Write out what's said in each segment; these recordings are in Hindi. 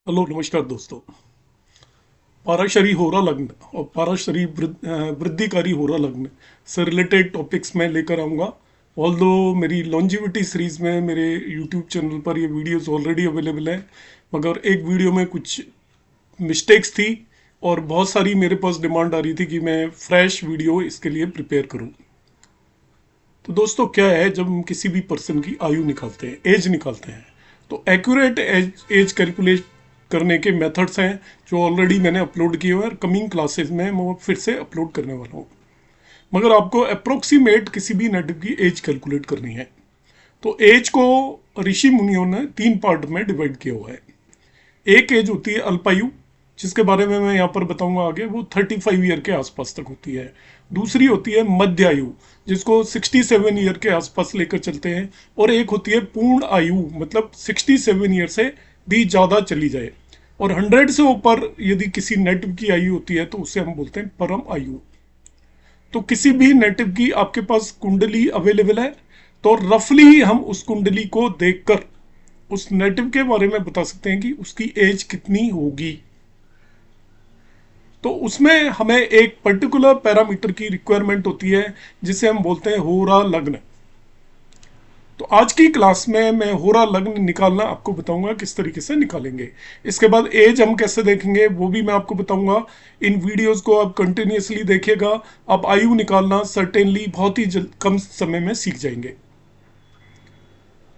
हेलो नमस्कार दोस्तों। पाराशरी होरा लग्न और पाराशरी वृद्धिकारी होरा लग्न से रिलेटेड टॉपिक्स मैं लेकर आऊँगा। ऑल्दो मेरी लॉन्जिविटी सीरीज में मेरे यूट्यूब चैनल पर ये वीडियोस ऑलरेडी अवेलेबल है, मगर एक वीडियो में कुछ मिस्टेक्स थी और बहुत सारी मेरे पास डिमांड आ रही थी कि मैं फ्रेश वीडियो इसके लिए प्रिपेयर करूं। तो दोस्तों क्या है, जब हम किसी भी पर्सन की आयु निकालते हैं, एज निकालते हैं, तो एक्यूरेट एज कैलकुलेट करने के मेथड्स हैं जो ऑलरेडी मैंने अपलोड किए हुए हैं और कमिंग क्लासेस में मैं वो फिर से अपलोड करने वाला हूँ। मगर आपको अप्रोक्सीमेट किसी भी नेटिव की एज कैलकुलेट करनी है तो एज को ऋषि मुनियों ने 3 पार्ट में डिवाइड किया हुआ है। एक एज होती है अल्पायु, जिसके बारे में मैं यहाँ पर बताऊंगा आगे, वो 35 ईयर के आसपास तक होती है। दूसरी होती है मध्य आयु, जिसको 67 ईयर के आसपास लेकर चलते हैं। और एक होती है पूर्ण आयु, मतलब 67 ईयर से भी ज़्यादा चली जाए। और 100 से ऊपर यदि किसी नेटिव की आयु होती है तो उसे हम बोलते हैं परम आयु। तो किसी भी नेटिव की आपके पास कुंडली अवेलेबल है तो रफली हम उस कुंडली को देखकर उस नेटिव के बारे में बता सकते हैं कि उसकी एज कितनी होगी। तो उसमें हमें एक पर्टिकुलर पैरामीटर की रिक्वायरमेंट होती है जिसे हम बोलते हैं होरा लग्न। तो आज की क्लास में मैं होरा लग्न निकालना आपको बताऊंगा किस तरीके से निकालेंगे। इसके बाद एज हम कैसे देखेंगे वो भी मैं आपको बताऊंगा। इन वीडियोस को आप कंटिन्यूसली देखिएगा, आप आयु निकालना सर्टेनली बहुत ही कम समय में सीख जाएंगे।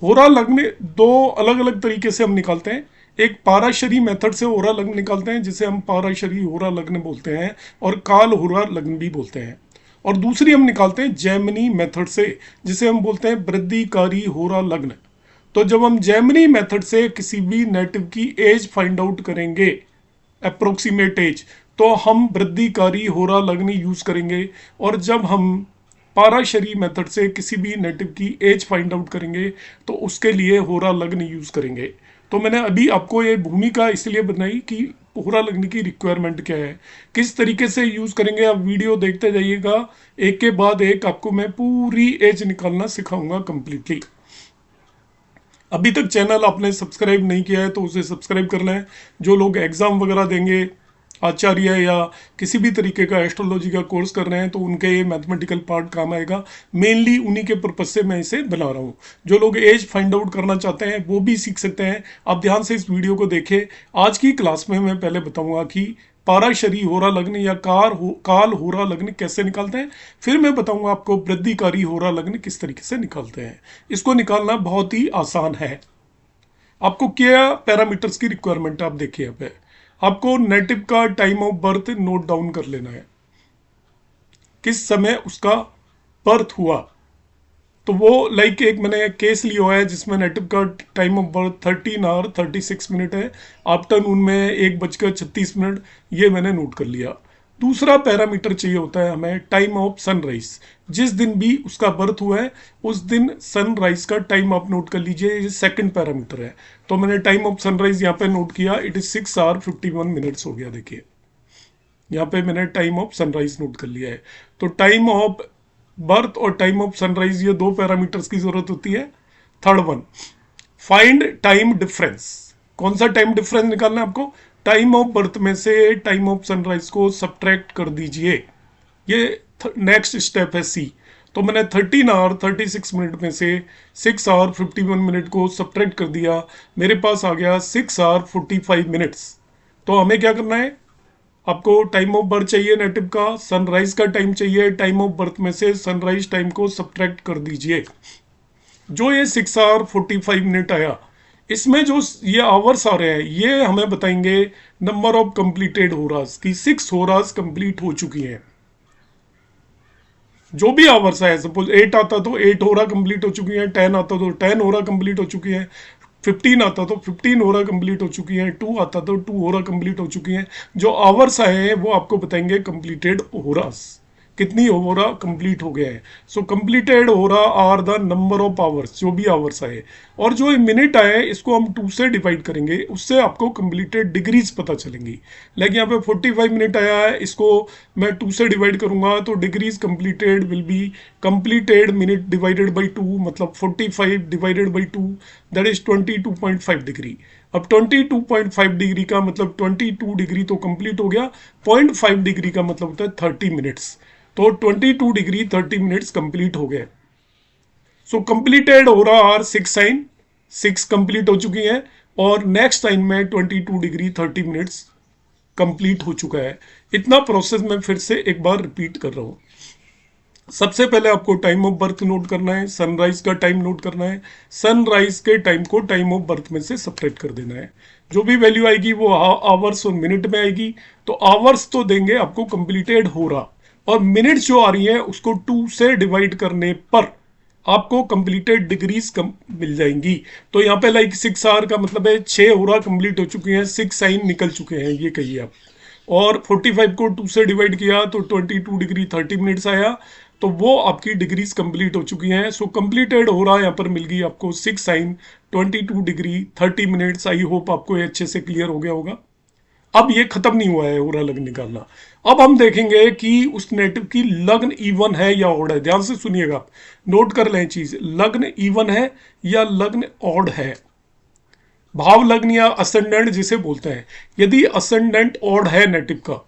होरा लग्न दो अलग अलग तरीके से हम निकालते हैं। एक पाराशरी मेथड से होरा लग्न निकालते हैं जिसे हम पाराशरी होरा लग्न बोलते हैं और काल होरा लग्न भी बोलते हैं। और दूसरी हम निकालते हैं जैमिनी मेथड से, जिसे हम बोलते हैं वृद्धिकारी होरा लग्न। तो जब हम जैमिनी मेथड से किसी भी नेटिव की एज फाइंड आउट करेंगे, अप्रोक्सीमेट एज, तो हम वृद्धिकारी होरा लग्न यूज करेंगे। और जब हम पाराशरी मेथड से किसी भी नेटिव की एज फाइंड आउट करेंगे तो उसके लिए होरा लग्न यूज करेंगे। तो मैंने अभी आपको ये भूमिका इसलिए बनाई कि होरा लग्न की रिक्वायरमेंट क्या है, किस तरीके से यूज करेंगे। आप वीडियो देखते जाइएगा, एक के बाद एक आपको मैं पूरी एज निकालना सिखाऊंगा कंप्लीटली। अभी तक चैनल आपने सब्सक्राइब नहीं किया है तो उसे सब्सक्राइब कर लें। जो लोग एग्जाम वगैरह देंगे, आचार्य या किसी भी तरीके का एस्ट्रोलॉजी का कोर्स कर रहे हैं, तो उनके ये मैथमेटिकल पार्ट काम आएगा। मेनली उन्हीं के पर्पज से मैं इसे बना रहा हूँ। जो लोग एज फाइंड आउट करना चाहते हैं वो भी सीख सकते हैं। आप ध्यान से इस वीडियो को देखें। आज की क्लास में मैं पहले बताऊंगा कि पाराशरी होरा लग्न या काल होरा लग्न कैसे निकालते हैं। फिर मैं बताऊंगा आपको वृद्धिकारी होरा लग्न किस तरीके से निकालते हैं। इसको निकालना बहुत ही आसान है। आपको क्या पैरामीटर्स की रिक्वायरमेंट है आप देखिए यहाँ पे। आपको नेटिव का time of birth note down कर लेना है, किस समय उसका बर्थ हुआ। तो वो लाइक एक मैंने केस लिया हुआ है जिसमें नेटिव का time of birth 13 hours 36 minute है। आफ्टरनून में 1:36 ये मैंने नोट कर लिया। दूसरा पैरामीटर चाहिए होता है हमें टाइम ऑफ सनराइज। जिस दिन भी उसका बर्थ हुआ है उस दिन सनराइज का टाइम आप नोट कर लीजिए, ये सेकंड पैरामीटर है। तो मैंने टाइम ऑफ सनराइज यहाँ पे नोट किया, इट इज 6 hours 51 minutes हो गया। देखिए यहाँ पे मैंने टाइम ऑफ सनराइज नोट कर लिया है। तो टाइम ऑफ बर्थ और टाइम ऑफ सनराइज, ये दो पैरामीटर्स की जरूरत होती है। Third one, find time difference. कौन सा टाइम डिफरेंस निकालना है आपको? टाइम ऑफ बर्थ में से टाइम ऑफ सनराइज को सब्ट्रैक्ट कर दीजिए। ये नेक्स्ट स्टेप है सी। तो मैंने 13 hours 36 minute में से 6 hours 51 minute को सब्ट्रैक्ट कर दिया, मेरे पास आ गया 6 hours 45 minutes। तो हमें क्या करना है, आपको टाइम ऑफ बर्थ चाहिए नेटिव का, सनराइज का टाइम चाहिए, टाइम ऑफ बर्थ में से सनराइज टाइम को सब्ट्रैक्ट कर दीजिए। जो ये 6 hours 45 minute आया, इसमें जो ये आवर्स आ रहे हैं ये हमें बताएंगे नंबर ऑफ कंप्लीटेड होरास की 6 होरास कंप्लीट हो चुकी हैं। जो भी आवर्स है, सपोज 8 आता तो 8 होरा कंप्लीट हो चुकी है, 10 आता तो 10 होरा कंप्लीट हो चुकी है, 15 आता तो 15 होरा कंप्लीट हो चुकी है, 2 आता तो 2 होरा कंप्लीट हो चुकी है। जो आवर्स आए हैं वो आपको बताएंगे कंप्लीटेड होरास, कितनी होरा कंप्लीट हो गया है। सो कंप्लीटेड होरा are the number of hours, जो भी आवर्स आए। और जो मिनट आए इसको हम 2 से डिवाइड करेंगे, उससे आपको कंप्लीटेड डिग्रीज पता चलेंगी। लाइक यहाँ पे 45 मिनट आया है, इसको मैं 2 से डिवाइड करूंगा तो degrees completed will be completed minute divided by 2, मतलब 45 divided by 2, that is 22.5 degree. अब 22.5 डिग्री का मतलब 22 डिग्री तो कंप्लीट हो गया, 0.5 डिग्री का मतलब होता है 30 मिनट्स। तो 22 डिग्री 30 मिनट्स कंप्लीट हो गए। सो कंप्लीटेड हो रहा आर 6 साइन, 6 कंप्लीट हो चुकी है, और नेक्स्ट साइन में 22 डिग्री 30 मिनट्स कंप्लीट हो चुका है। इतना प्रोसेस मैं फिर से एक बार रिपीट कर रहा हूँ। सबसे पहले आपको टाइम ऑफ बर्थ नोट करना है, सनराइज का टाइम नोट करना है, सनराइज के टाइम को टाइम ऑफ बर्थ में से सब्ट्रैक्ट कर देना है। जो भी वैल्यू आएगी वो आवर्स और मिनट में आएगी। तो आवर्स तो देंगे आपको कंप्लीटेड हो रहा, और मिनट जो आ रही है उसको 2 से डिवाइड करने पर आपको कंप्लीटेड डिग्रीज मिल जाएंगी। तो यहाँ पे लाइक 6 आवर का मतलब है 6 हो रहा कंप्लीट हो चुके हैं, 6 साइन निकल चुके हैं, ये कहिए आप। और 45 को 2 से डिवाइड किया तो 22 डिग्री 30 मिनट्स आया। तो वो आपकी डिग्रीज कंप्लीट हो चुकी हैं। सो कंप्लीटेड हो रहा यहाँ पर मिल गई आपको 6 sign 22 degree 30 minutes. I hope आपको ये अच्छे से क्लियर हो गया होगा। अब ये खत्म नहीं हुआ है होरा लग्न निकालना। अब हम देखेंगे कि उस नेटिव की लग्न इवन है या ऑड है। ध्यान से सुनिएगा, आप नोट कर लें चीज, लग्न इवन है या लग्न ऑड है। भाव लग्न या असेंडेंट जिसे बोलते हैं, यदि असेंडेंट ऑड है नेटिव का,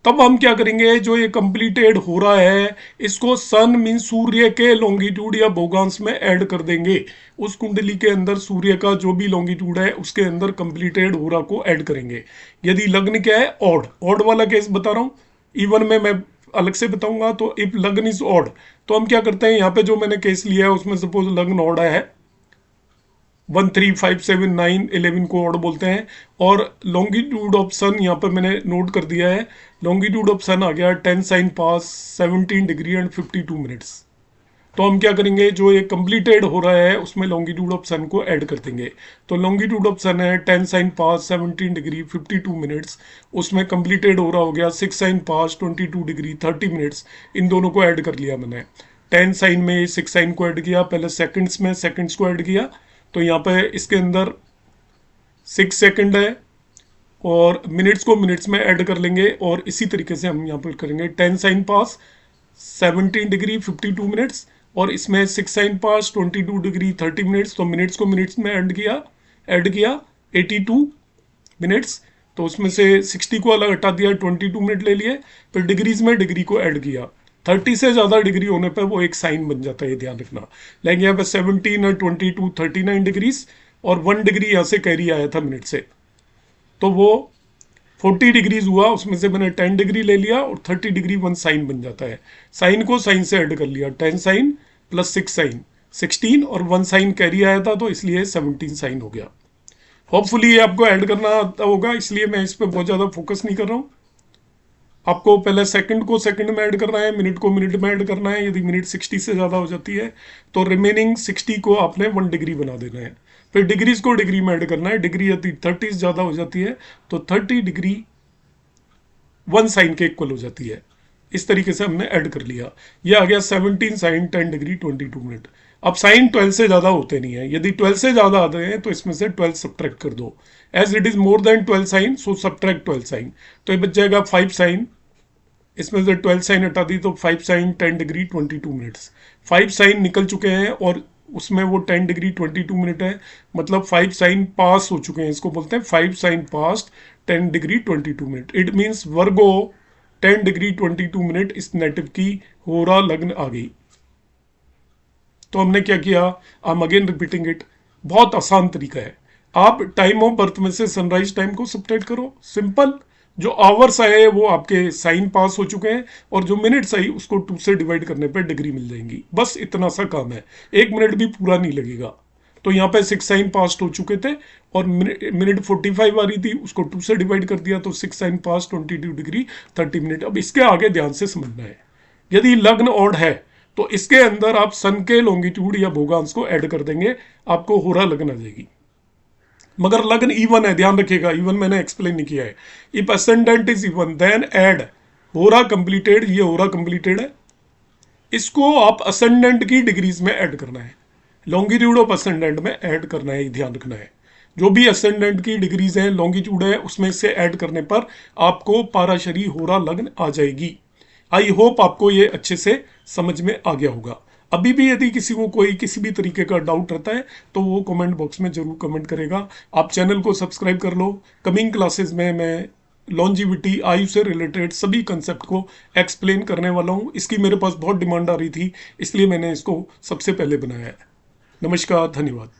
तब हम क्या करेंगे, जो ये कंप्लीटेड हो रहा है इसको सन मीन सूर्य के लॉन्गिट्यूड या भोगांश में ऐड कर देंगे। उस कुंडली के अंदर सूर्य का जो भी लॉन्गिट्यूड है उसके अंदर कंप्लीटेड हो रहा को ऐड करेंगे। यदि लग्न क्या है, ऑड, ऑड वाला केस बता रहा हूँ, इवन में मैं अलग से बताऊंगा। तो इफ लग्न इज ऑड तो हम क्या करते हैं, यहाँ पे जो मैंने केस लिया है उसमें सपोज लग्न ऑड है 1 3 5 7 9 11 को ऑड बोलते हैं। और लॉन्गिट्यूड ऑफ सन यहाँ पर मैंने नोट कर दिया है, लॉन्गिट्यूड ऑफ सन आ गया 10 sign past 17 degree and 52 minutes. तो हम क्या करेंगे, जो ये कंप्लीटेड हो रहा है उसमें लॉन्गिट्यूड ऑफ सन को ऐड कर देंगे। तो लॉन्गिट्यूड ऑफ सन है 10 साइन पास 17 डिग्री 52 मिनट्स, उसमें कंप्लीटेड हो रहा हो गया 6 साइन पास 22 डिग्री 30 मिनट्स। इन दोनों को ऐड कर लिया मैंने। 10 साइन में 6 साइन को ऐड किया, पहले सेकंड्स में सेकंड्स को ऐड किया। तो यहाँ पे इसके अंदर 6 सेकंड है, और मिनट्स को मिनट्स में ऐड कर लेंगे। और इसी तरीके से हम यहाँ पर करेंगे 10 साइन पास 17 डिग्री 52 मिनट्स, और इसमें 6 साइन पास 22 डिग्री 30 मिनट्स। तो मिनट्स को मिनट्स में ऐड किया 82 मिनट्स। तो उसमें से 60 को अलग हटा दिया, 22 मिनट ले लिए। फिर डिग्रीज में डिग्री को ऐड किया, 30 से ज़्यादा डिग्री होने पर वो एक साइन बन जाता है, ये ध्यान रखना। लेकिन यहाँ पे 17 और 22 39 डिग्रीज, और 1 डिग्री यहाँ से कैरी आया था मिनट से, तो वो 40 डिग्रीज हुआ। उसमें से मैंने 10 डिग्री ले लिया, और 30 डिग्री 1 साइन बन जाता है। साइन को साइन से ऐड कर लिया, 10 साइन प्लस 6 साइन 16, और 1 साइन कैरी आया था तो इसलिए 17 साइन हो गया। होपफुली ये आपको ऐड करना आता होगा, इसलिए मैं इस पर बहुत ज़्यादा फोकस नहीं कर रहा हूँ। आपको पहले सेकंड को सेकंड में ऐड करना है, मिनट को मिनट में ऐड करना है। यदि मिनट 60 से ज़्यादा हो जाती है तो रिमेनिंग 60 को आपने 1 डिग्री बना देना है। फिर डिग्रीज को डिग्री में ऐड करना है। डिग्री यदि 30 ज़्यादा हो जाती है तो 30 डिग्री 1 साइन के इक्वल हो जाती है। इस तरीके से हमने ऐड कर लिया। ये आ गया 17 साइन 10 डिग्री 22 मिनट। अब साइन 12 से ज़्यादा होते नहीं है। यदि 12 से ज़्यादा आते हैं तो इसमें से 12 सब्ट्रैक्ट कर दो। As it is more than 12 sign so subtract 12 sign. तो ये बच जाएगा 5 साइन, इसमें से 12 साइन हटा दी तो 5 साइन 10 डिग्री 22 मिनट्स। 5 साइन निकल चुके हैं, और उसमें वो 10 डिग्री 22 मिनट है, मतलब 5 साइन पास हो चुके हैं। इसको बोलते हैं 5 sign past 10 degree 22 minute. It means Virgo 10 degree 22 minute इस नेटिव की होरा लग्न आ गई। तो हमने क्या किया, I am again repeating it, बहुत आसान तरीका है। आप टाइम ऑफ बर्थ में से सनराइज टाइम को सब्ट्रैक्ट करो, सिंपल। जो आवर्स आए वो आपके साइन पास हो चुके हैं, और जो मिनट्स आई उसको 2 से डिवाइड करने पे डिग्री मिल जाएंगी। बस इतना सा काम है, 1 मिनट भी पूरा नहीं लगेगा। तो यहाँ पे 6 साइन पास्ट हो चुके थे, और मिनट 45 आ रही थी, उसको 2 से डिवाइड कर दिया तो 6 साइन पास्ट 22 डिग्री 30 मिनट। अब इसके आगे ध्यान से समझना है, यदि लग्न ऑड है तो इसके अंदर आप सन के लॉन्गिट्यूड या भोगांश को ऐड कर देंगे, आपको होरा लग्न आ जाएगी। मगर लग्न इवन है, ध्यान रखिएगा, इवन मैंने एक्सप्लेन नहीं किया है। If ascendant is even then add होरा कंप्लीटेड। ये होरा कंप्लीटेड है, इसको आप असेंडेंट की डिग्रीज में ऐड करना है, लॉन्गिट्यूड ऑफ असेंडेंट में ऐड करना है, ध्यान रखना है। जो भी असेंडेंट की डिग्रीज है, लॉन्गिट्यूड है, उसमें से ऐड करने पर आपको पाराशरी होरा लग्न आ जाएगी। आई होप आपको ये अच्छे से समझ में आ गया होगा। अभी भी यदि किसी को कोई किसी भी तरीके का डाउट रहता है तो वो कमेंट बॉक्स में जरूर कमेंट करेगा। आप चैनल को सब्सक्राइब कर लो। कमिंग क्लासेस में मैं लॉन्जिविटी, आयु से रिलेटेड सभी कंसेप्ट को एक्सप्लेन करने वाला हूँ। इसकी मेरे पास बहुत डिमांड आ रही थी, इसलिए मैंने इसको सबसे पहले बनाया है। नमस्कार, धन्यवाद।